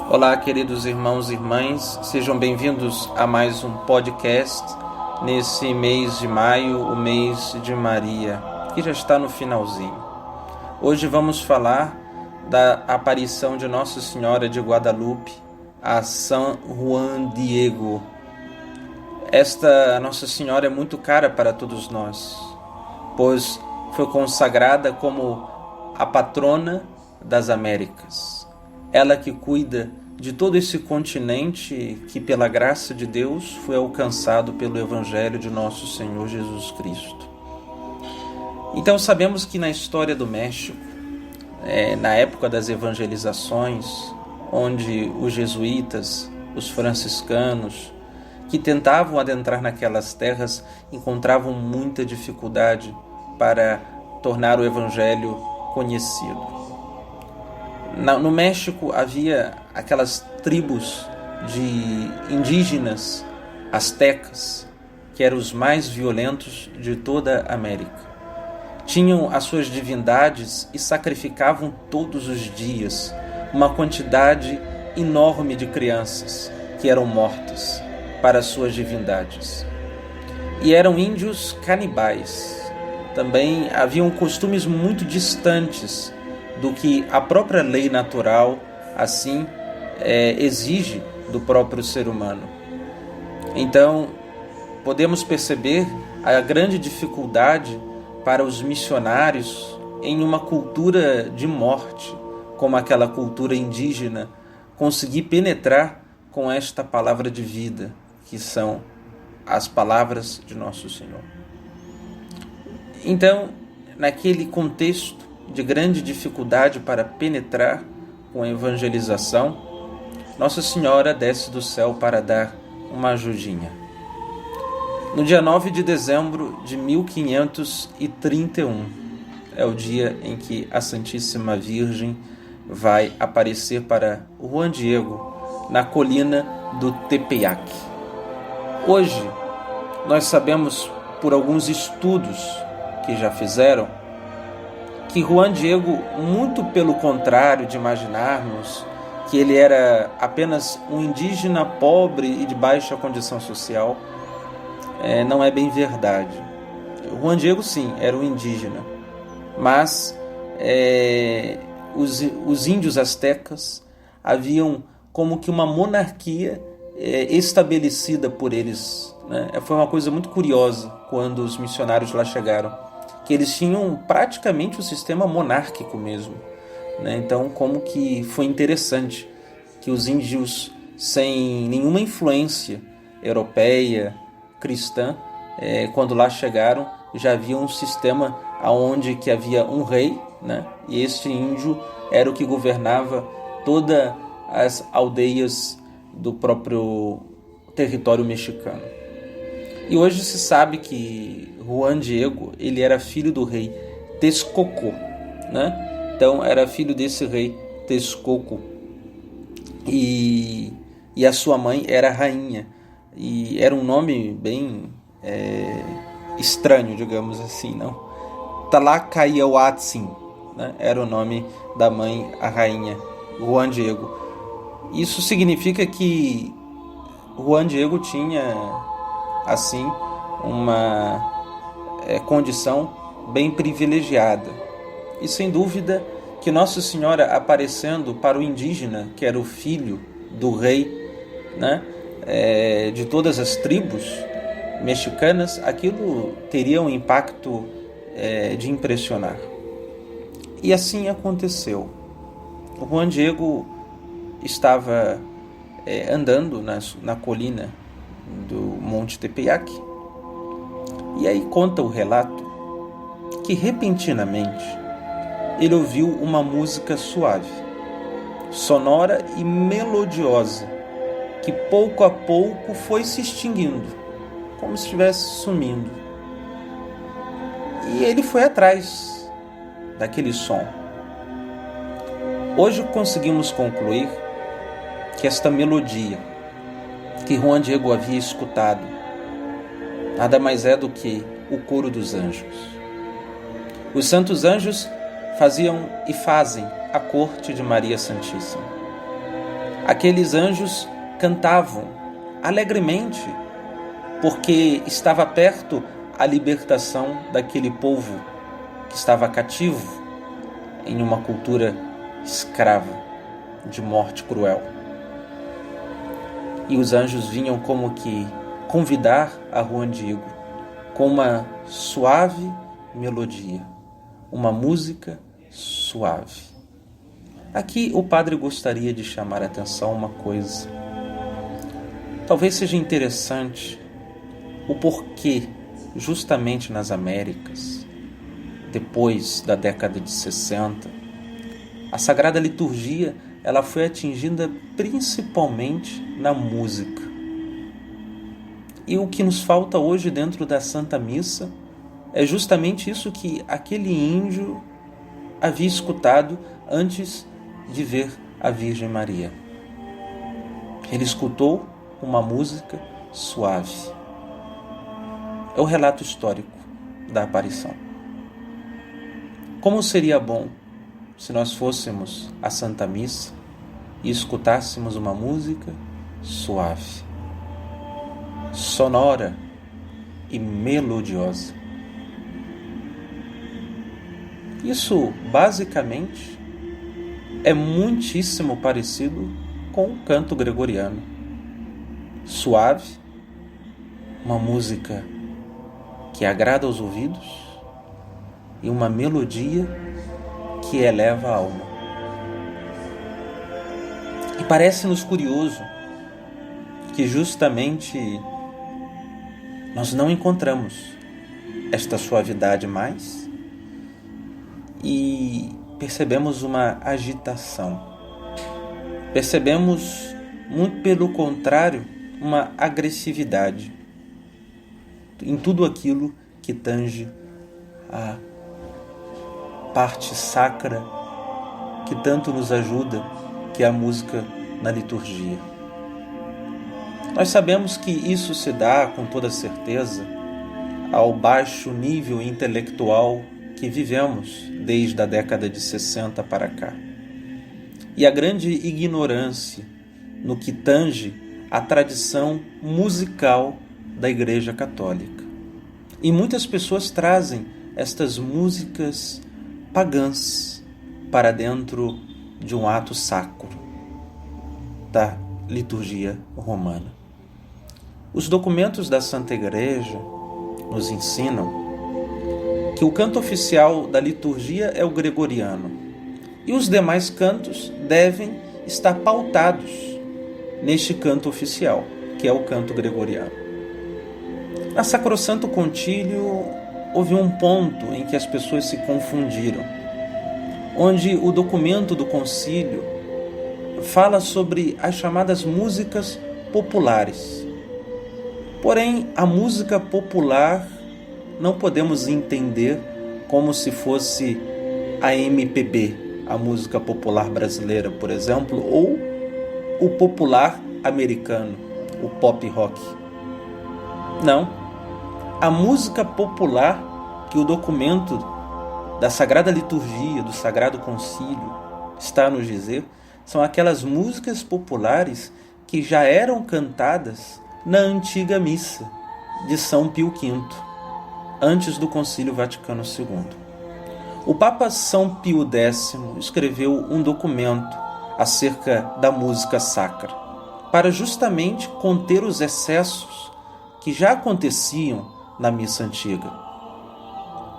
Olá, queridos irmãos e irmãs, sejam bem-vindos a mais um podcast nesse mês de maio, o mês de Maria, que já está no finalzinho. Hoje vamos falar da aparição de Nossa Senhora de Guadalupe a São Juan Diego. Esta Nossa Senhora é muito cara para todos nós, pois foi consagrada como a patrona das Américas. Ela que cuida de todo esse continente que, pela graça de Deus, foi alcançado pelo Evangelho de nosso Senhor Jesus Cristo. Então sabemos que na história do México, na época das evangelizações, onde os jesuítas, os franciscanos, que tentavam adentrar naquelas terras, encontravam muita dificuldade para tornar o Evangelho conhecido. No México havia aquelas tribos de indígenas astecas, que eram os mais violentos de toda a América. Tinham as suas divindades e sacrificavam todos os dias uma quantidade enorme de crianças que eram mortas para as suas divindades. E eram índios canibais. Também haviam costumes muito distantes do que a própria lei natural assim exige do próprio ser humano. Então, podemos perceber a grande dificuldade para os missionários em uma cultura de morte, como aquela cultura indígena, conseguir penetrar com esta palavra de vida, que são as palavras de Nosso Senhor. Então, naquele contexto de grande dificuldade para penetrar com a evangelização, Nossa Senhora desce do céu para dar uma ajudinha. No dia 9 de dezembro de 1531, é o dia em que a Santíssima Virgem vai aparecer para Juan Diego na colina do Tepeyac. Hoje, nós sabemos por alguns estudos que já fizeram que Juan Diego, muito pelo contrário de imaginarmos que ele era apenas um indígena pobre e de baixa condição social, não é bem verdade. Juan Diego, sim, era um indígena, mas os índios astecas haviam como que uma monarquia estabelecida por eles, né? Foi uma coisa muito curiosa quando os missionários lá chegaram, que eles tinham praticamente o sistema monárquico mesmo, né? Então, como que foi interessante que os índios, sem nenhuma influência europeia, cristã, quando lá chegaram, já havia um sistema onde que havia um rei, né? E este índio era o que governava todas as aldeias do próprio território mexicano. E hoje se sabe que Juan Diego, ele era filho do rei Texcoco, né? Então era filho desse rei Texcoco, e a sua mãe era rainha, e era um nome bem estranho, digamos assim, não? Tlacaiauatzin, né? Era o nome da mãe, a rainha Juan Diego. Isso significa que Juan Diego tinha assim uma condição bem privilegiada. E sem dúvida que Nossa Senhora aparecendo para o indígena, que era o filho do rei, né, de todas as tribos mexicanas, aquilo teria um impacto de impressionar. E assim aconteceu. O Juan Diego estava andando na colina do Monte Tepeyac, e aí conta o relato que repentinamente ele ouviu uma música suave, sonora e melodiosa, que pouco a pouco foi se extinguindo, como se estivesse sumindo. E ele foi atrás daquele som. Hoje conseguimos concluir que esta melodia que Juan Diego havia escutado nada mais é do que o coro dos anjos. Os santos anjos faziam e fazem a corte de Maria Santíssima. Aqueles anjos cantavam alegremente, porque estava perto a libertação daquele povo que estava cativo em uma cultura escrava, de morte cruel. E os anjos vinham como que convidar a Juan Diego com uma suave melodia, uma música suave. Aqui o padre gostaria de chamar a atenção uma coisa. Talvez seja interessante o porquê, justamente nas Américas, depois da década de 60, a Sagrada Liturgia ela foi atingida principalmente na música. E o que nos falta hoje dentro da Santa Missa é justamente isso que aquele índio havia escutado antes de ver a Virgem Maria. Ele escutou uma música suave. É o relato histórico da aparição. Como seria bom se nós fôssemos à Santa Missa e escutássemos uma música suave, sonora e melodiosa. Isso, basicamente, é muitíssimo parecido com o canto gregoriano. Suave, uma música que agrada aos ouvidos e uma melodia que eleva a alma. E parece-nos curioso que justamente nós não encontramos esta suavidade mais e percebemos uma agitação. Percebemos, muito pelo contrário, uma agressividade em tudo aquilo que tange a parte sacra que tanto nos ajuda, que é a música na liturgia. Nós sabemos que isso se dá, com toda certeza, ao baixo nível intelectual que vivemos desde a década de 60 para cá. E a grande ignorância no que tange a tradição musical da Igreja Católica. E muitas pessoas trazem estas músicas pagãs para dentro de um ato sacro da liturgia romana. Os documentos da Santa Igreja nos ensinam que o canto oficial da liturgia é o gregoriano e os demais cantos devem estar pautados neste canto oficial, que é o canto gregoriano. Na Sacrosanto Concílio houve um ponto em que as pessoas se confundiram, onde o documento do concílio fala sobre as chamadas músicas populares. Porém, a música popular não podemos entender como se fosse a MPB, a música popular brasileira, por exemplo, ou o popular americano, o pop rock. Não. A música popular que o documento da Sagrada Liturgia, do Sagrado Concílio, está a nos dizer, são aquelas músicas populares que já eram cantadas na antiga missa de São Pio V, antes do Concílio Vaticano II. O Papa São Pio X escreveu um documento acerca da música sacra, para justamente conter os excessos que já aconteciam na missa antiga,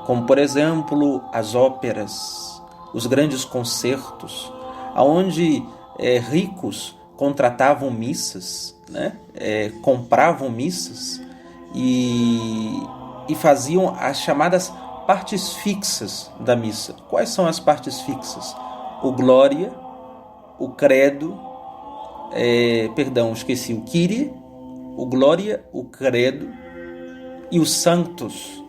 como, por exemplo, as óperas, os grandes concertos, onde ricos contratavam missas, compravam missas e faziam as chamadas partes fixas da missa. Quais são as partes fixas? O Glória, o Credo, o Kyrie, o Glória, o Credo e o Sanctus.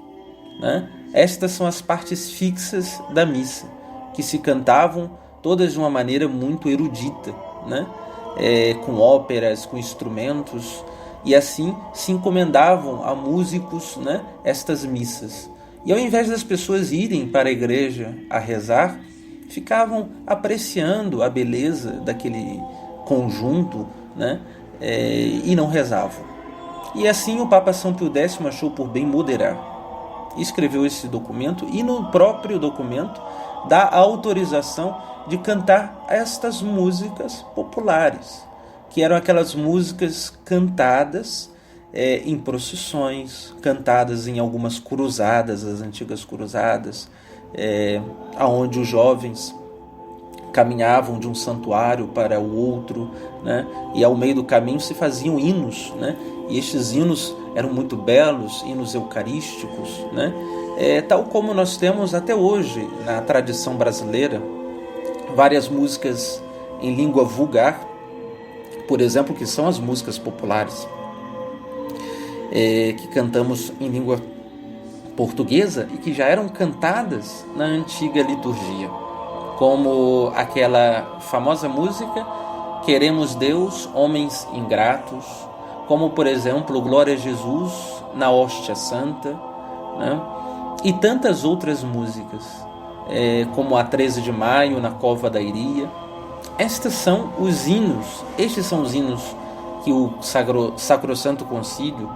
Estas são as partes fixas da missa, que se cantavam todas de uma maneira muito erudita, com óperas, com instrumentos, e assim se encomendavam a músicos, estas missas. E ao invés das pessoas irem para a igreja a rezar, ficavam apreciando a beleza daquele conjunto, né? E não rezavam. E assim o Papa São Pio X achou por bem moderar. Escreveu esse documento e no próprio documento dá a autorização de cantar estas músicas populares, que eram aquelas músicas cantadas em procissões, cantadas em algumas cruzadas, as antigas cruzadas, aonde os jovens caminhavam de um santuário para o outro, né? E ao meio do caminho se faziam hinos, né? E estes hinos eram muito belos, hinos eucarísticos, né? Tal como nós temos até hoje na tradição brasileira, várias músicas em língua vulgar, por exemplo, que são as músicas populares, que cantamos em língua portuguesa e que já eram cantadas na antiga liturgia, como aquela famosa música Queremos Deus, Homens Ingratos, como por exemplo Glória a Jesus na Hóstia Santa, né? E tantas outras músicas, como a 13 de Maio na Cova da Iria. Estes são os hinos que o Sacrosanto Concílio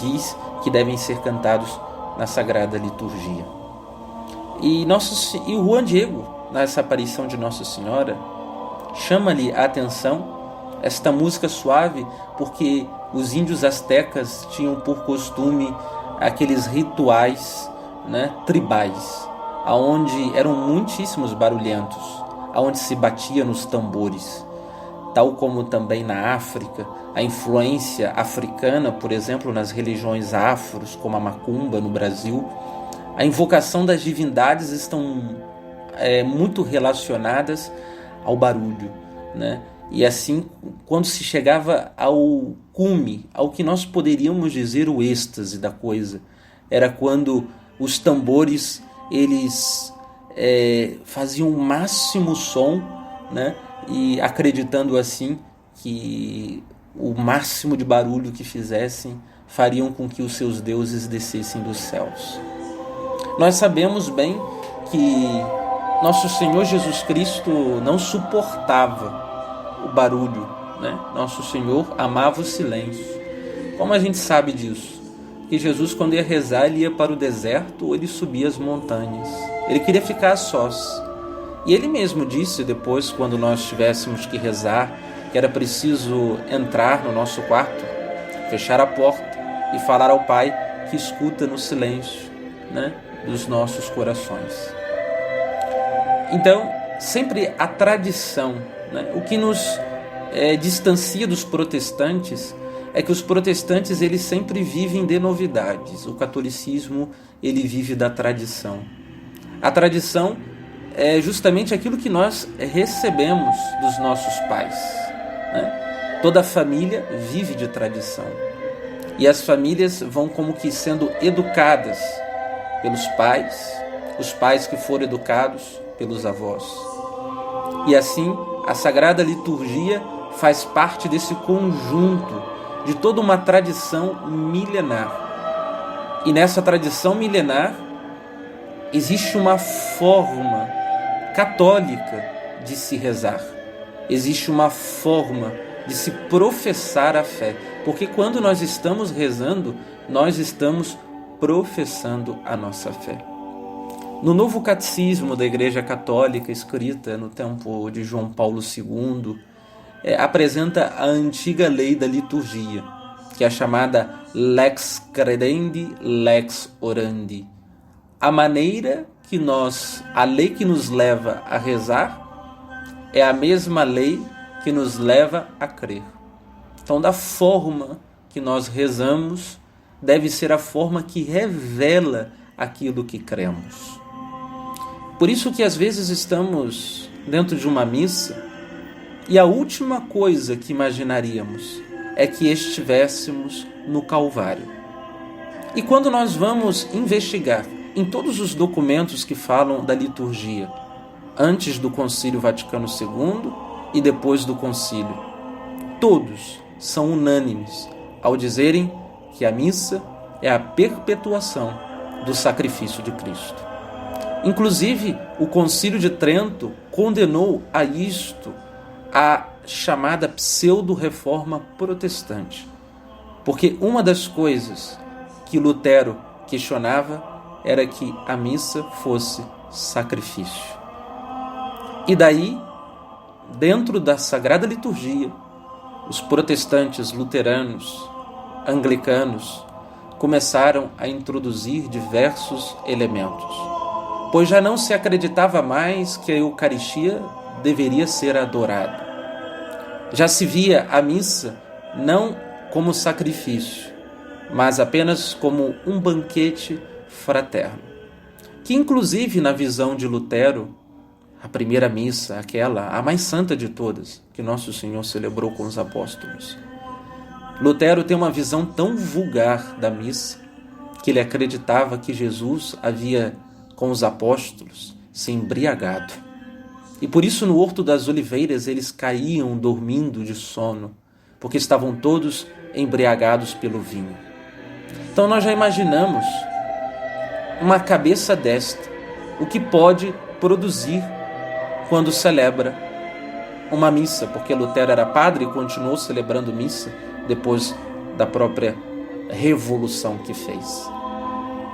diz que devem ser cantados na Sagrada Liturgia. E o Juan Diego, nessa aparição de Nossa Senhora, chama-lhe a atenção esta música suave, porque os índios astecas tinham por costume aqueles rituais, né, tribais, aonde eram muitíssimos barulhentos, aonde se batia nos tambores, tal como também na África, a influência africana, por exemplo, nas religiões afros, como a macumba no Brasil, a invocação das divindades estão muito relacionadas ao barulho, né? E assim, quando se chegava ao cume, ao que nós poderíamos dizer o êxtase da coisa, era quando os tambores eles faziam o máximo som, né? E acreditando assim que o máximo de barulho que fizessem fariam com que os seus deuses descessem dos céus. Nós sabemos bem que nosso Senhor Jesus Cristo não suportava o barulho, né? Nosso Senhor amava o silêncio. Como a gente sabe disso? Que Jesus, quando ia rezar, ele ia para o deserto ou ele subia as montanhas. Ele queria ficar a sós. E ele mesmo disse depois, quando nós tivéssemos que rezar, que era preciso entrar no nosso quarto, fechar a porta e falar ao Pai que escuta no silêncio, né, dos nossos corações. Então, sempre a tradição, né, o que nos distancia dos protestantes é que os protestantes eles sempre vivem de novidades. O catolicismo ele vive da tradição. A tradição é justamente aquilo que nós recebemos dos nossos pais, né? Toda família vive de tradição. E as famílias vão como que sendo educadas pelos pais, os pais que foram educados pelos avós. E assim, a Sagrada Liturgia faz parte desse conjunto de toda uma tradição milenar. E nessa tradição milenar existe uma forma católica de se rezar. Existe uma forma de se professar a fé. Porque quando nós estamos rezando, nós estamos professando a nossa fé. No Novo Catecismo da Igreja Católica, escrita no tempo de João Paulo II, apresenta a antiga lei da liturgia, que é a chamada lex credendi, lex orandi. A maneira que a lei que nos leva a rezar é a mesma lei que nos leva a crer. Então, da forma que nós rezamos, deve ser a forma que revela aquilo que cremos. Por isso que às vezes estamos dentro de uma missa e a última coisa que imaginaríamos é que estivéssemos no Calvário. E quando nós vamos investigar em todos os documentos que falam da liturgia, antes do Concílio Vaticano II e depois do Concílio, todos são unânimes ao dizerem que a missa é a perpetuação do sacrifício de Cristo. Inclusive, o Concílio de Trento condenou a isto a chamada pseudo-reforma protestante. Porque uma das coisas que Lutero questionava era que a missa fosse sacrifício. E daí, dentro da Sagrada Liturgia, os protestantes luteranos, anglicanos, começaram a introduzir diversos elementos, pois já não se acreditava mais que a Eucaristia deveria ser adorada. Já se via a missa não como sacrifício, mas apenas como um banquete fraterno, que inclusive na visão de Lutero, a primeira missa, aquela, a mais santa de todas, que Nosso Senhor celebrou com os apóstolos. Lutero tem uma visão tão vulgar da missa que ele acreditava que Jesus havia, com os apóstolos, se embriagado. E por isso no Horto das Oliveiras eles caíam dormindo de sono, porque estavam todos embriagados pelo vinho. Então nós já imaginamos uma cabeça desta, o que pode produzir quando celebra uma missa, porque Lutero era padre e continuou celebrando missa depois da própria revolução que fez.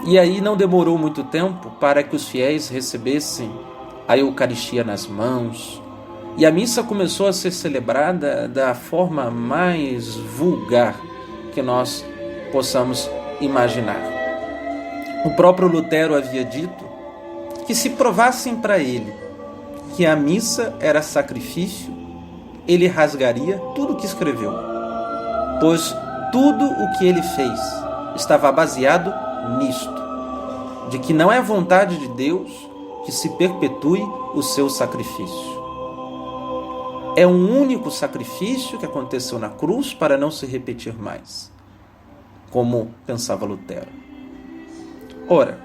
E aí não demorou muito tempo para que os fiéis recebessem a Eucaristia nas mãos, e a missa começou a ser celebrada da forma mais vulgar que nós possamos imaginar. O próprio Lutero havia dito que se provassem para ele que a missa era sacrifício, ele rasgaria tudo o que escreveu, pois tudo o que ele fez estava baseado nisto, de que não é vontade de Deus que se perpetue o seu sacrifício. É um único sacrifício que aconteceu na cruz para não se repetir mais, como pensava Lutero. Ora,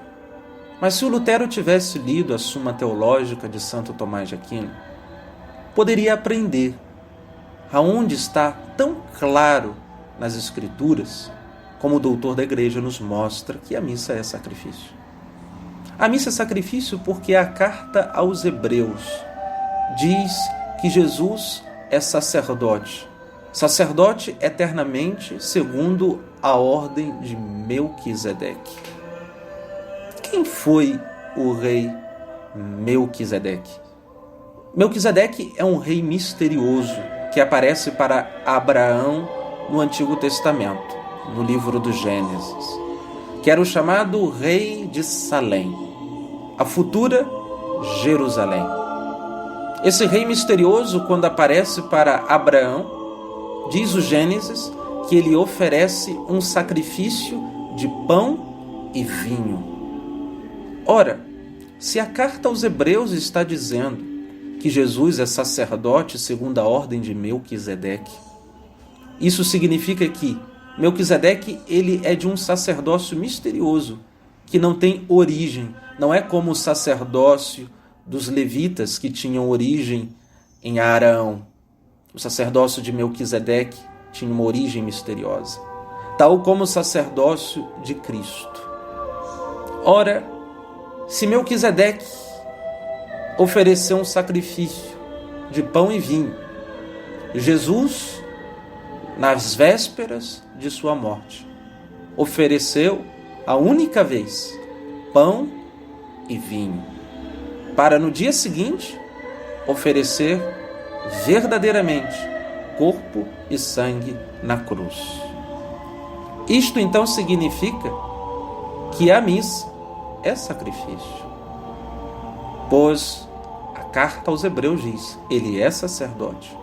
mas se o Lutero tivesse lido a Suma Teológica de Santo Tomás de Aquino, poderia aprender aonde está tão claro nas Escrituras, como o doutor da Igreja nos mostra que a missa é sacrifício. A missa é sacrifício porque a carta aos Hebreus diz que Jesus é sacerdote, sacerdote eternamente segundo a ordem de Melquisedeque. Quem foi o rei Melquisedeque? Melquisedeque é um rei misterioso que aparece para Abraão no Antigo Testamento, no livro do Gênesis, que era o chamado rei de Salém, a futura Jerusalém. Esse rei misterioso, quando aparece para Abraão, diz o Gênesis que ele oferece um sacrifício de pão e vinho. Ora, se a carta aos Hebreus está dizendo que Jesus é sacerdote segundo a ordem de Melquisedeque, isso significa que Melquisedeque ele é de um sacerdócio misterioso, que não tem origem, não é como o sacerdócio dos levitas que tinham origem em Arão. O sacerdócio de Melquisedeque tinha uma origem misteriosa, tal como o sacerdócio de Cristo. Ora, se Melquisedeque ofereceu um sacrifício de pão e vinho, Jesus, nas vésperas de sua morte, ofereceu a única vez pão e vinho, para no dia seguinte oferecer verdadeiramente corpo e sangue na cruz. Isto então significa que a missa é sacrifício, pois a carta aos Hebreus diz, ele é sacerdote,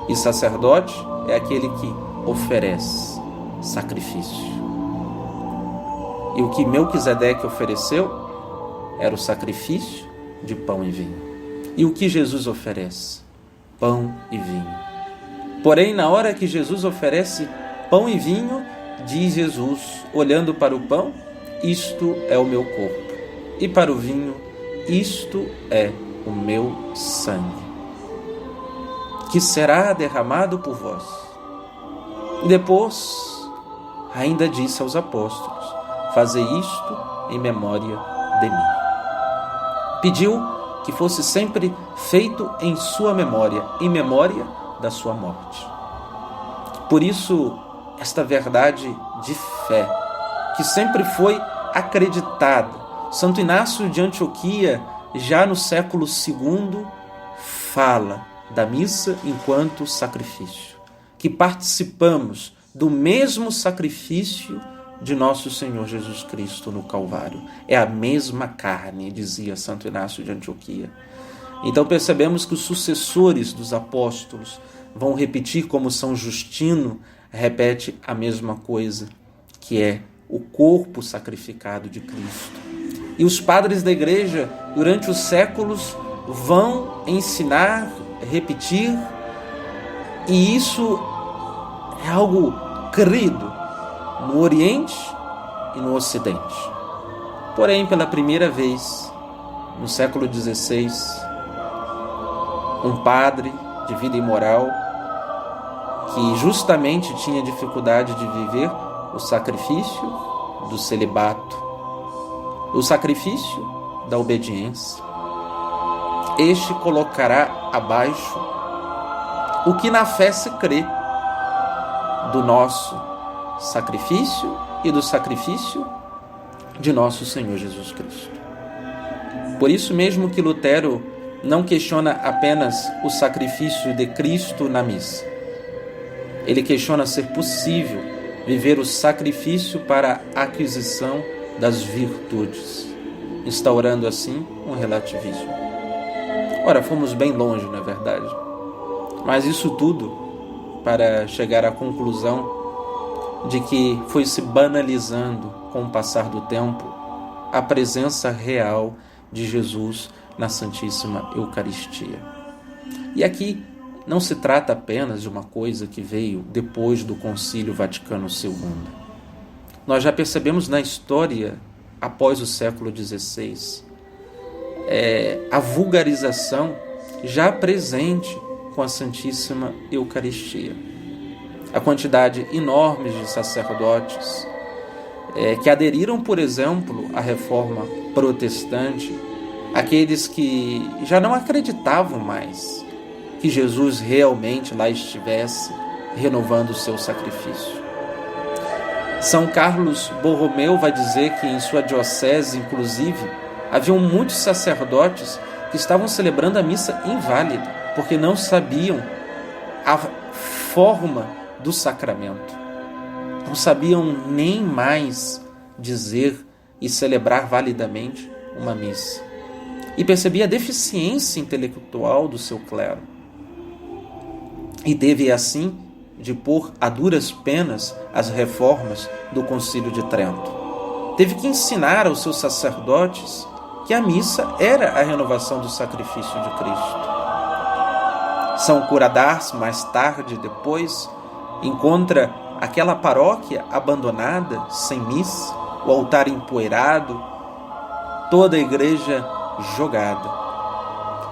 e sacerdote é aquele que oferece sacrifício. E o que Melquisedeque ofereceu era o sacrifício de pão e vinho. E o que Jesus oferece? Pão e vinho. Porém, na hora que Jesus oferece pão e vinho, diz Jesus, olhando para o pão, isto é o meu corpo, e para o vinho, isto é o meu sangue, que será derramado por vós. E depois, ainda disse aos apóstolos, fazei isto em memória de mim. Pediu que fosse sempre feito em sua memória, em memória da sua morte. Por isso, esta verdade de fé, que sempre foi acreditada, Santo Inácio de Antioquia, já no século II, fala da missa enquanto sacrifício, que participamos do mesmo sacrifício de nosso Senhor Jesus Cristo no Calvário. É a mesma carne, dizia Santo Inácio de Antioquia. Então percebemos que os sucessores dos apóstolos vão repetir, como São Justino repete a mesma coisa, que é o corpo sacrificado de Cristo. E os padres da Igreja, durante os séculos, vão ensinar, repetir, e isso é algo crido no Oriente e no Ocidente. Porém, pela primeira vez, no século XVI, um padre de vida imoral, que justamente tinha dificuldade de viver o sacrifício do celibato, o sacrifício da obediência, este colocará abaixo o que na fé se crê do nosso sacrifício e do sacrifício de nosso Senhor Jesus Cristo. Por isso mesmo que Lutero não questiona apenas o sacrifício de Cristo na missa. Ele questiona ser possível viver o sacrifício para a aquisição das virtudes, instaurando assim um relativismo. Ora, fomos bem longe, não é verdade? Mas isso tudo para chegar à conclusão de que foi se banalizando com o passar do tempo a presença real de Jesus na Santíssima Eucaristia. E aqui não se trata apenas de uma coisa que veio depois do Concílio Vaticano II. Nós já percebemos na história, após o século XVI, a vulgarização já presente com a Santíssima Eucaristia. A quantidade enorme de sacerdotes que aderiram, por exemplo, à reforma protestante, aqueles que já não acreditavam mais que Jesus realmente lá estivesse renovando o seu sacrifício. São Carlos Borromeu vai dizer que em sua diocese, inclusive, haviam muitos sacerdotes que estavam celebrando a missa inválida, porque não sabiam a forma do sacramento. Não sabiam nem mais dizer e celebrar validamente uma missa. E percebia a deficiência intelectual do seu clero. E teve, assim, de pôr a duras penas as reformas do Concílio de Trento. Teve que ensinar aos seus sacerdotes que a missa era a renovação do sacrifício de Cristo. São Cura d'Ars, mais tarde, depois, encontra aquela paróquia abandonada, sem missa, o altar empoeirado, toda a igreja jogada.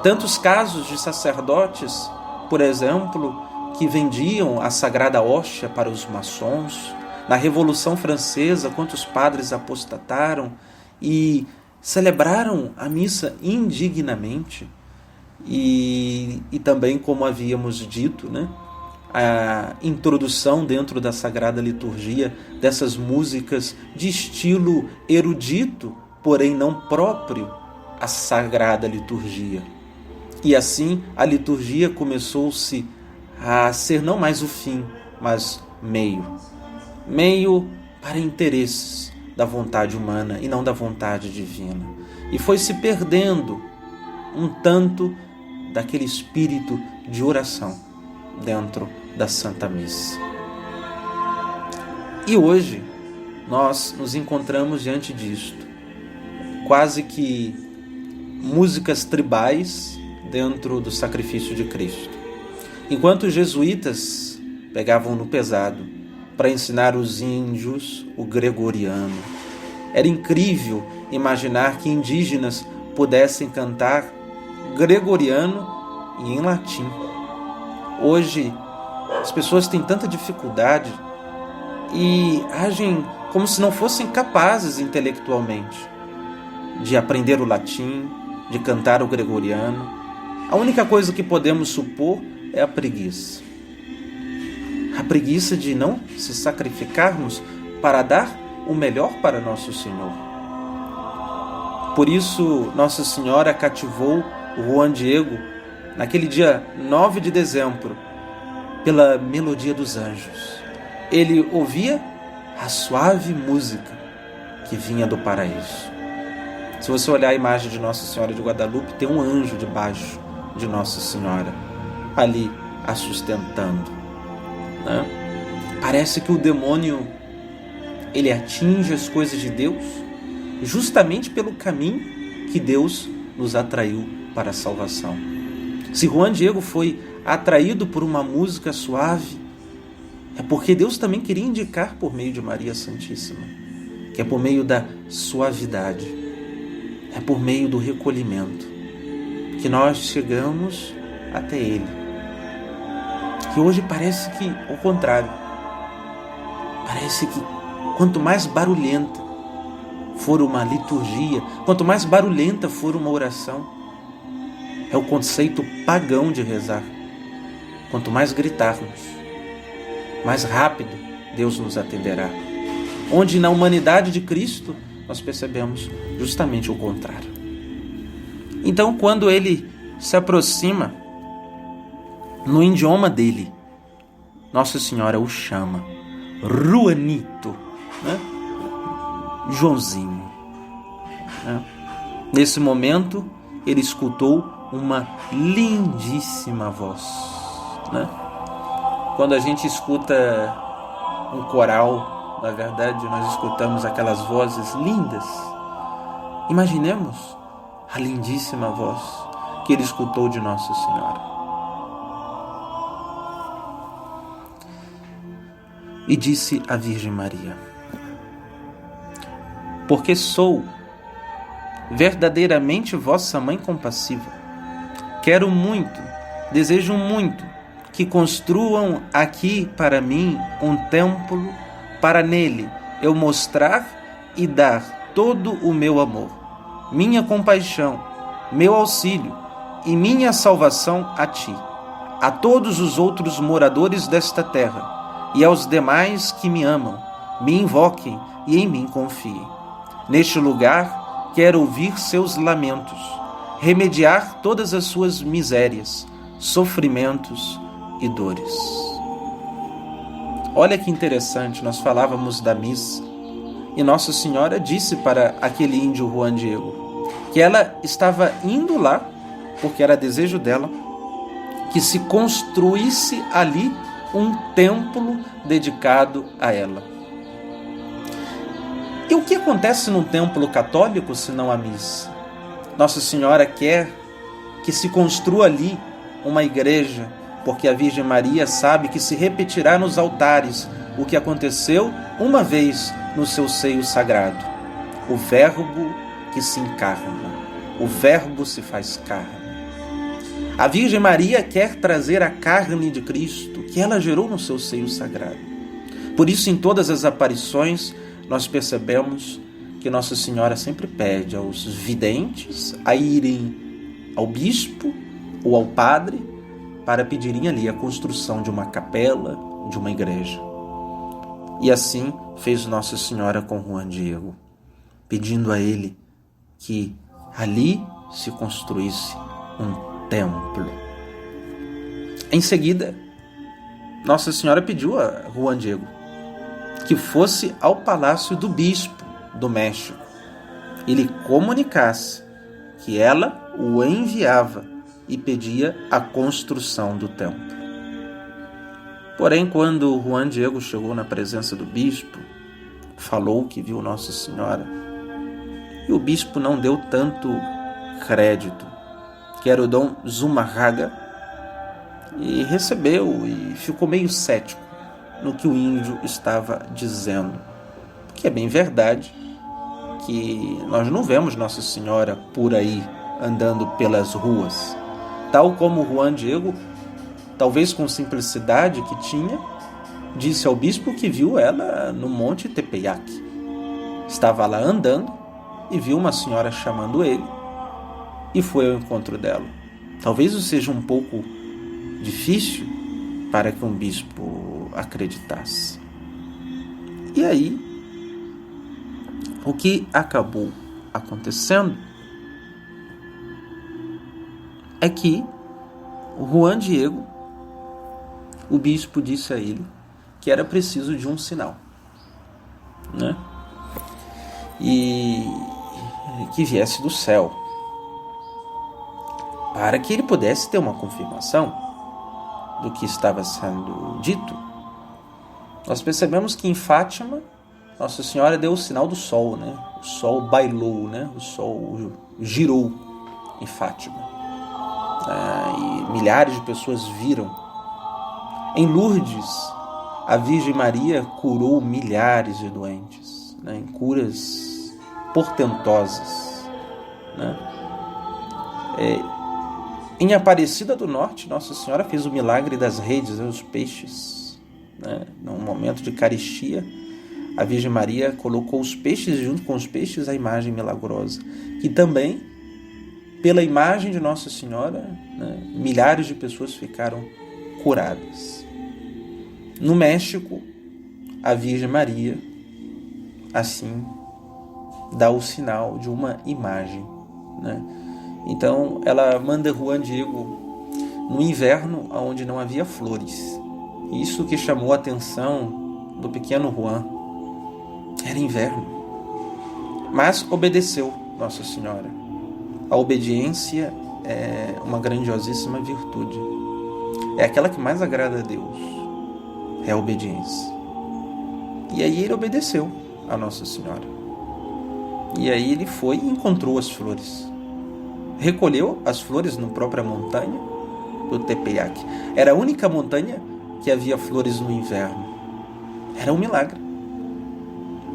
Tantos casos de sacerdotes, por exemplo, que vendiam a Sagrada Hóstia para os maçons. Na Revolução Francesa, quantos padres apostataram e celebraram a missa indignamente. E também, como havíamos dito, a introdução dentro da Sagrada Liturgia dessas músicas de estilo erudito, porém não próprio à Sagrada Liturgia. E assim a liturgia começou-se a ser não mais o fim, mas meio para interesses da vontade humana e não da vontade divina. E foi se perdendo um tanto daquele espírito de oração dentro da Santa Missa. E hoje nós nos encontramos diante disto, quase que músicas tribais dentro do sacrifício de Cristo. Enquanto os jesuítas pegavam no pesado para ensinar os índios o gregoriano, era incrível imaginar que indígenas pudessem cantar gregoriano e em latim. Hoje, as pessoas têm tanta dificuldade e agem como se não fossem capazes intelectualmente de aprender o latim, de cantar o gregoriano. A única coisa que podemos supor é a preguiça. A preguiça de não se sacrificarmos para dar o melhor para nosso Senhor. Por isso, Nossa Senhora cativou o Juan Diego naquele dia 9 de dezembro pela melodia dos anjos. Ele ouvia a suave música que vinha do paraíso. Se você olhar a imagem de Nossa Senhora de Guadalupe, tem um anjo debaixo de Nossa Senhora, ali a sustentando. Parece que o demônio ele atinge as coisas de Deus justamente pelo caminho que Deus nos atraiu para a salvação. Se Juan Diego foi atraído por uma música suave, é porque Deus também queria indicar por meio de Maria Santíssima, que é por meio da suavidade, é por meio do recolhimento, que nós chegamos até Ele. Que hoje parece que, ao contrário, parece que quanto mais barulhenta for uma liturgia, quanto mais barulhenta for uma oração, é o conceito pagão de rezar. Quanto mais gritarmos, mais rápido Deus nos atenderá. Onde na humanidade de Cristo nós percebemos justamente o contrário. Então, quando ele se aproxima, no idioma dele, Nossa Senhora o chama Juanito, Joãozinho. Nesse momento, ele escutou uma lindíssima voz. Quando a gente escuta um coral, na verdade, nós escutamos aquelas vozes lindas. Imaginemos a lindíssima voz que ele escutou de Nossa Senhora. E disse à Virgem Maria: porque sou verdadeiramente vossa mãe compassiva. Quero muito, desejo muito que construam aqui para mim um templo para nele eu mostrar e dar todo o meu amor, minha compaixão, meu auxílio e minha salvação a ti, a todos os outros moradores desta terra e aos demais que me amam, me invoquem e em mim confiem. Neste lugar quero ouvir seus lamentos, remediar todas as suas misérias, sofrimentos e dores. Olha que interessante, nós falávamos da missa e Nossa Senhora disse para aquele índio Juan Diego que ela estava indo lá porque era desejo dela que se construísse ali um templo dedicado a ela. E o que acontece num templo católico senão a missa? Nossa Senhora quer que se construa ali uma igreja, porque a Virgem Maria sabe que se repetirá nos altares o que aconteceu uma vez no seu seio sagrado. O Verbo que se encarna, o Verbo se faz carne. A Virgem Maria quer trazer a carne de Cristo que ela gerou no seu seio sagrado. Por isso, em todas as aparições, nós percebemos que Nossa Senhora sempre pede aos videntes a irem ao bispo ou ao padre para pedirem ali a construção de uma capela, de uma igreja. E assim fez Nossa Senhora com Juan Diego, pedindo a ele que ali se construísse um templo. Em seguida, Nossa Senhora pediu a Juan Diego que fosse ao palácio do bispo do México e lhe comunicasse que ela o enviava e pedia a construção do templo. Porém, quando Juan Diego chegou na presença do bispo, falou que viu Nossa Senhora, e o bispo não deu tanto crédito, que era o Dom Zumarraga, e recebeu e ficou meio cético no que o índio estava dizendo. Porque é bem verdade que nós não vemos Nossa Senhora por aí andando pelas ruas, tal como Juan Diego, talvez com simplicidade que tinha, disse ao bispo que viu ela no Monte Tepeyac. Estava lá andando e viu uma senhora chamando ele e foi ao encontro dela. Talvez eu seja um pouco difícil para que um bispo acreditasse. E aí, o que acabou acontecendo é que Juan Diego, o bispo, disse a ele que era preciso de um sinal, né? E que viesse do céu, para que ele pudesse ter uma confirmação do que estava sendo dito. Nós percebemos que em Fátima, Nossa Senhora deu o sinal do sol, né? O sol bailou, né? O sol girou em Fátima. E milhares de pessoas viram. Em Lourdes, a Virgem Maria curou milhares de doentes, né? Em curas portentosas, né? Em Aparecida do Norte, Nossa Senhora fez o milagre das redes, os peixes, né? Num momento de caristia, a Virgem Maria colocou os peixes, junto com os peixes, a imagem milagrosa, que também, pela imagem de Nossa Senhora, né, milhares de pessoas ficaram curadas. No México, a Virgem Maria, assim, dá o sinal de uma imagem, né? Então, ela manda Juan Diego no inverno, onde não havia flores. Isso que chamou a atenção do pequeno Juan. Era inverno. Mas obedeceu Nossa Senhora. A obediência é uma grandiosíssima virtude. É aquela que mais agrada a Deus. É a obediência. E aí ele obedeceu a Nossa Senhora. E aí ele foi e encontrou as flores. Recolheu as flores na própria montanha do Tepeyac. Era a única montanha que havia flores no inverno. Era um milagre.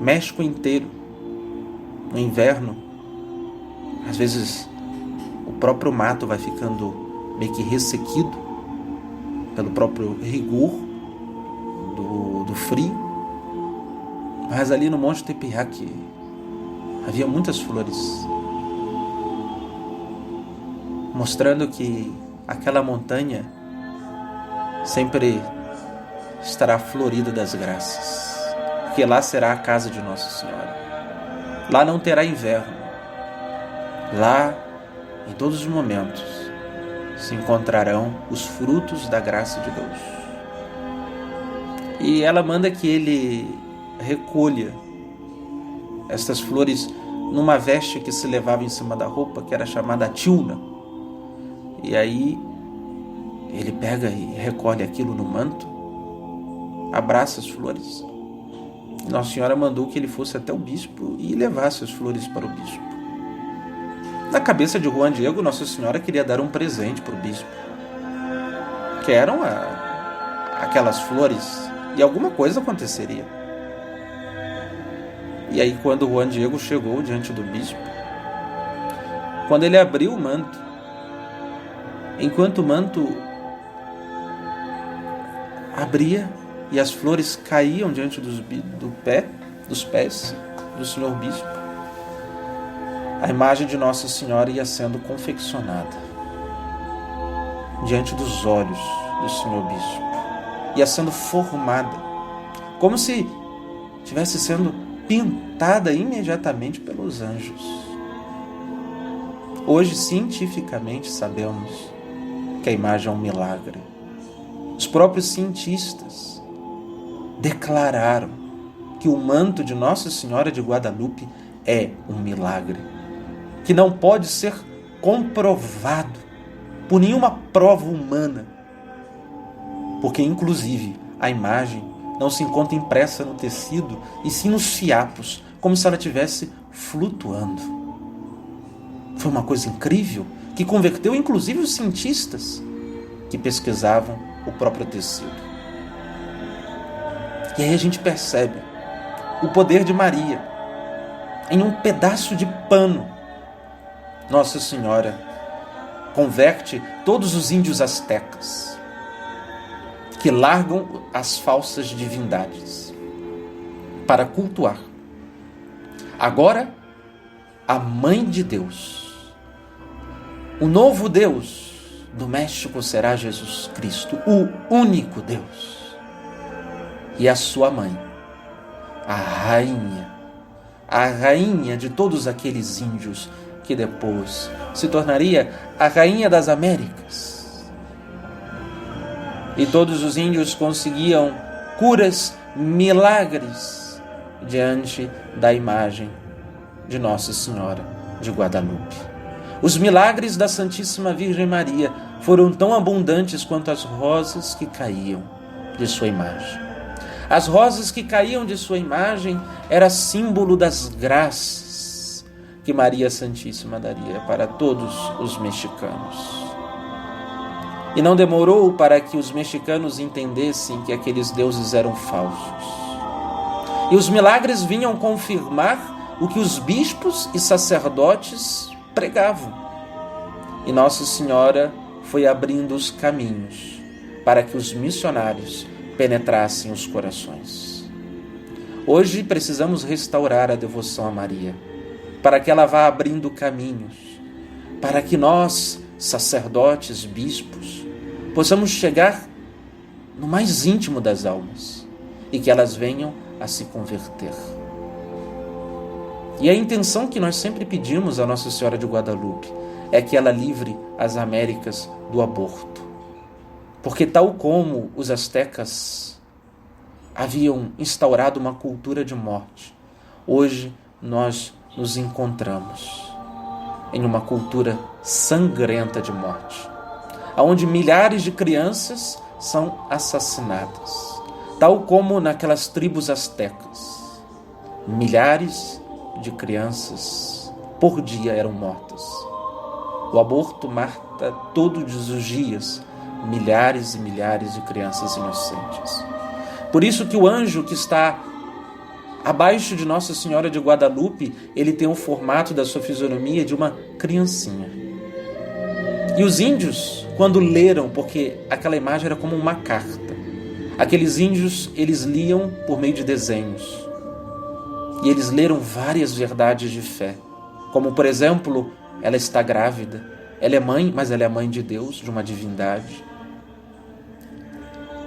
México inteiro, no inverno, às vezes o próprio mato vai ficando meio que ressequido pelo próprio rigor do frio. Mas ali no Monte Tepeyac havia muitas flores, mostrando que aquela montanha sempre estará florida das graças, porque lá será a casa de Nossa Senhora. Lá não terá inverno. Lá, em todos os momentos, se encontrarão os frutos da graça de Deus. E ela manda que ele recolha estas flores numa veste que se levava em cima da roupa, que era chamada tilna. E aí ele pega e recolhe aquilo no manto, abraça as flores. Nossa Senhora mandou que ele fosse até o bispo e levasse as flores para o bispo. Na cabeça de Juan Diego, Nossa Senhora queria dar um presente para o bispo, que eram aquelas flores, e alguma coisa aconteceria. E aí, quando Juan Diego chegou diante do bispo, quando ele abriu o manto, enquanto o manto abria e as flores caíam diante dos pés do senhor bispo, a imagem de Nossa Senhora ia sendo confeccionada diante dos olhos do senhor bispo, ia sendo formada, como se estivesse sendo pintada imediatamente pelos anjos. Hoje, cientificamente, sabemos que a imagem é um milagre. Os próprios cientistas declararam que o manto de Nossa Senhora de Guadalupe é um milagre, que não pode ser comprovado por nenhuma prova humana, porque, inclusive, a imagem não se encontra impressa no tecido, e sim nos fiapos, como se ela estivesse flutuando. Foi uma coisa incrível, que converteu inclusive os cientistas que pesquisavam o próprio tecido. E aí a gente percebe o poder de Maria. Em um pedaço de pano, Nossa Senhora converte todos os índios astecas que largam as falsas divindades para cultuar. Agora, a Mãe de Deus, o novo Deus, do México será Jesus Cristo, o único Deus. E a sua mãe, a rainha de todos aqueles índios, que depois se tornaria a rainha das Américas. E todos os índios conseguiam curas, milagres, diante da imagem de Nossa Senhora de Guadalupe. Os milagres da Santíssima Virgem Maria foram tão abundantes quanto as rosas que caíam de sua imagem. As rosas que caíam de sua imagem era símbolo das graças que Maria Santíssima daria para todos os mexicanos. E não demorou para que os mexicanos entendessem que aqueles deuses eram falsos. E os milagres vinham confirmar o que os bispos e sacerdotes pregavam. E Nossa Senhora foi abrindo os caminhos para que os missionários penetrassem os corações. Hoje precisamos restaurar a devoção a Maria, para que ela vá abrindo caminhos, para que nós, sacerdotes, bispos, possamos chegar no mais íntimo das almas e que elas venham a se converter. E a intenção que nós sempre pedimos a Nossa Senhora de Guadalupe é que ela livre as Américas do aborto. Porque tal como os astecas haviam instaurado uma cultura de morte, hoje nós nos encontramos em uma cultura sangrenta de morte, onde milhares de crianças são assassinadas, tal como naquelas tribos astecas. Milhares de crianças por dia eram mortas. O aborto mata todos os dias milhares e milhares de crianças inocentes. Por isso que o anjo que está abaixo de Nossa Senhora de Guadalupe, ele tem o formato da sua fisionomia de uma criancinha. E os índios, quando leram, porque aquela imagem era como uma carta, aqueles índios, eles liam por meio de desenhos. E eles leram várias verdades de fé, como, por exemplo, ela está grávida, ela é mãe, mas ela é mãe de Deus, de uma divindade.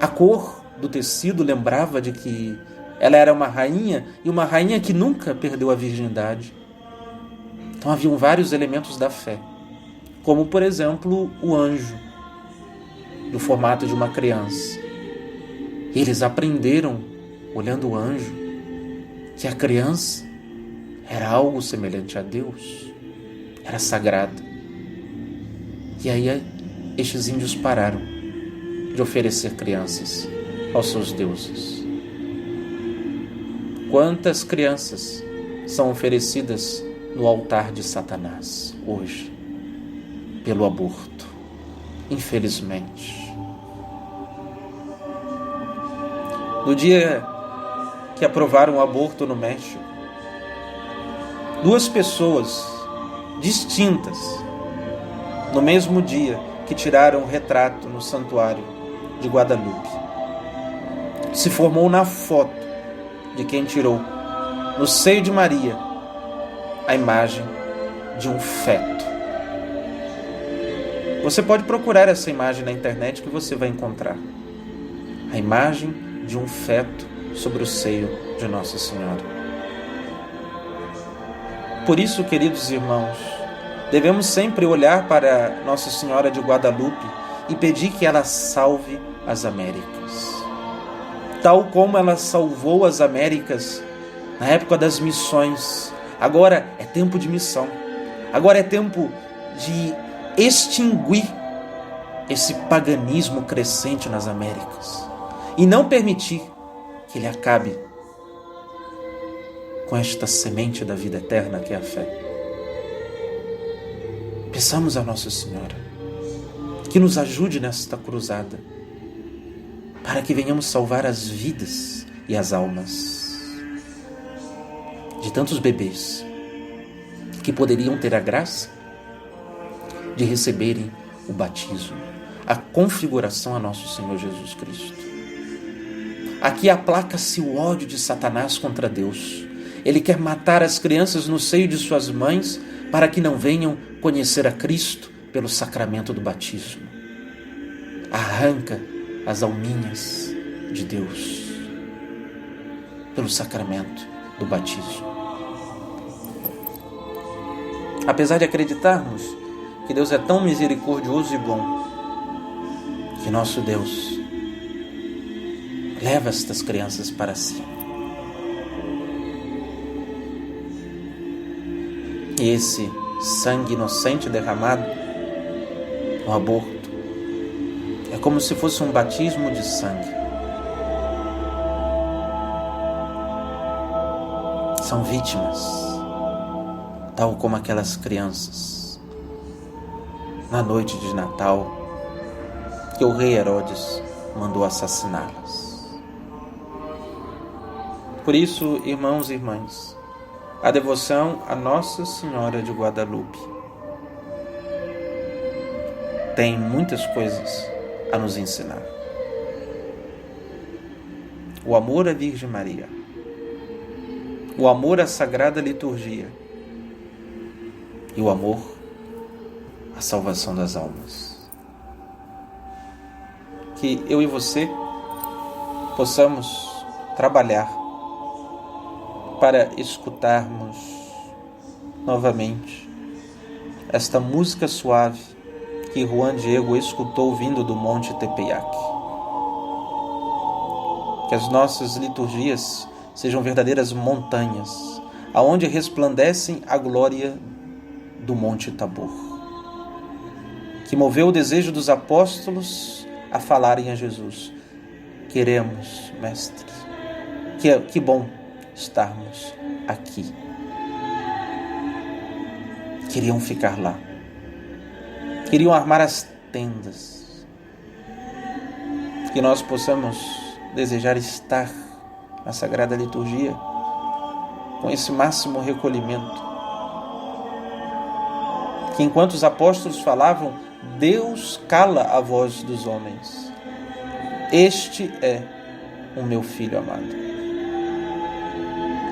A cor do tecido lembrava de que ela era uma rainha, e uma rainha que nunca perdeu a virgindade. Então haviam vários elementos da fé, como, por exemplo, o anjo, do formato de uma criança. E eles aprenderam, olhando o anjo, que a criança era algo semelhante a Deus, era sagrada. E aí estes índios pararam de oferecer crianças aos seus deuses. Quantas crianças são oferecidas no altar de Satanás hoje, pelo aborto, infelizmente. No dia que aprovaram o aborto no México, 2 pessoas distintas, no mesmo dia que tiraram o retrato no santuário de Guadalupe, se formou na foto de quem tirou, no seio de Maria, a imagem de um feto. Você pode procurar essa imagem na internet que você vai encontrar. A imagem de um feto sobre o seio de Nossa Senhora. Por isso, queridos irmãos, devemos sempre olhar para Nossa Senhora de Guadalupe e pedir que ela salve as Américas. Tal como ela salvou as Américas na época das missões. Agora é tempo de missão. Agora é tempo de extinguir esse paganismo crescente nas Américas e não permitir que ele acabe com esta semente da vida eterna que é a fé. Peçamos a Nossa Senhora que nos ajude nesta cruzada, para que venhamos salvar as vidas e as almas de tantos bebês que poderiam ter a graça de receberem o batismo, a configuração a nosso Senhor Jesus Cristo. Aqui aplaca-se o ódio de Satanás contra Deus. Ele quer matar as crianças no seio de suas mães para que não venham conhecer a Cristo pelo sacramento do batismo. arranca as alminhas de Deus pelo sacramento do batismo. Apesar de acreditarmos que Deus é tão misericordioso e bom, que nosso Deus leva estas crianças para si. E esse sangue inocente derramado no aborto é como se fosse um batismo de sangue. São vítimas, tal como aquelas crianças na noite de Natal que o rei Herodes mandou assassiná-las. Por isso, irmãos e irmãs, a devoção a Nossa Senhora de Guadalupe tem muitas coisas a nos ensinar. O amor à Virgem Maria, o amor à Sagrada Liturgia e o amor à salvação das almas. Que eu e você possamos trabalhar para escutarmos novamente esta música suave que Juan Diego escutou vindo do Monte Tepeyac. Que as nossas liturgias sejam verdadeiras montanhas, aonde resplandecem a glória do Monte Tabor, que moveu o desejo dos apóstolos a falarem a Jesus: queremos, Mestre, que bom estarmos aqui. Queriam ficar lá, queriam armar as tendas. Que nós possamos desejar estar na Sagrada Liturgia com esse máximo recolhimento. Que enquanto os apóstolos falavam, Deus cala a voz dos homens. Este é o meu Filho amado.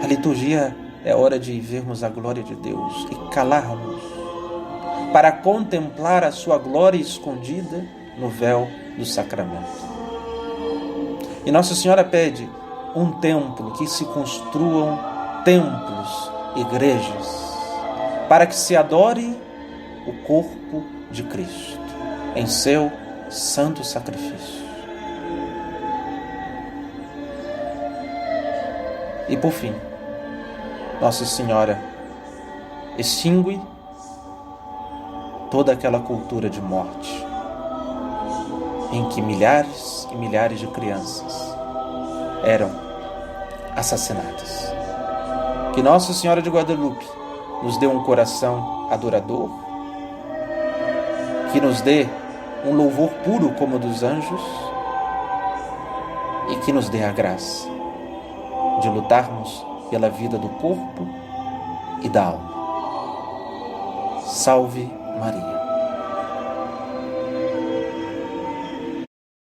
A liturgia é hora de vermos a glória de Deus e calarmos para contemplar a sua glória escondida no véu do sacramento. E Nossa Senhora pede um templo, que se construam templos, igrejas, para que se adore o corpo de Cristo em seu santo sacrifício. E por fim, Nossa Senhora extingue toda aquela cultura de morte em que milhares e milhares de crianças eram assassinadas. Que Nossa Senhora de Guadalupe nos dê um coração adorador, que nos dê um louvor puro como o dos anjos e que nos dê a graça de lutarmos pela vida do corpo e da alma. Salve Maria.